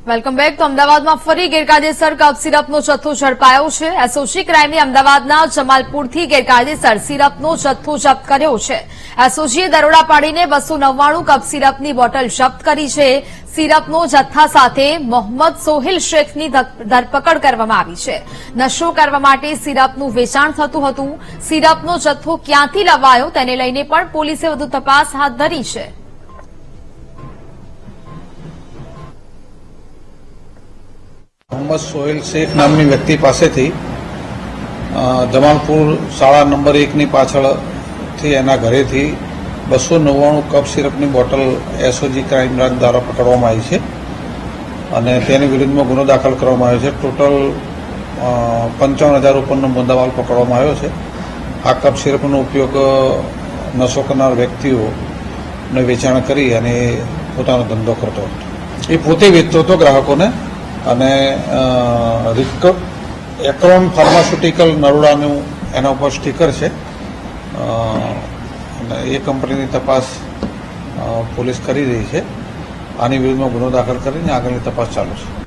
Welcome back. તો અમદાવાદમાં ફરી ગેરકાયદેસર કફ સિરપનો જથ્થો ઝડપાયો છે. એસઓજી ક્રાઇમે અમદાવાદના જમાલપુરથી ગેરકાયદેસર સિરપનો જથ્થો જપ્ત કર્યો છે. એસઓજીએ દરોડા પાડીને 299 કફ સિરપની બોટલ જપ્ત કરી છે. સિરપનો જથ્થા સાથે મોહમ્મદ સોહિલ શેખની ધરપકડ કરવામાં આવી છે. નશો કરવા માટે સિરપનું વેચાણ થતું હતું. સિરપનો જથ્થો ક્યાંથી લવાયો તેને લઈને પણ પોલીસે વધુ તપાસ હાથ ધરી છે. મોહમ્મદ સોહેલ શેખ નામની વ્યક્તિ પાસેથી જમાલપુર શાળા નંબર 1ની પાછળથી એના ઘરેથી 299 કપ સિરપની બોટલ એસઓજી ક્રાઇમ બ્રાન્ચ દ્વારા પકડવામાં આવી છે અને તેની વિરુદ્ધમાં ગુનો દાખલ કરવામાં આવ્યો છે. ટોટલ 55,000 ઉપરનો મુદ્દામાલ પકડવામાં આવ્યો છે. આ કપ સિરપનો ઉપયોગ નશો કરનાર વ્યક્તિઓને વેચાણ કરી અને પોતાનો ધંધો કરતો હતો. એ પોતે વેચતો હતો ગ્રાહકોને અને એક્રોન ફાર્માસ્યુટિકલ નરોડાનું એના ઉપર સ્ટીકર છે અને એ કંપનીની તપાસ પોલીસ કરી રહી છે. આની વિરુદ્ધમાં ગુનો દાખલ કરીને આગળની તપાસ ચાલુ છે.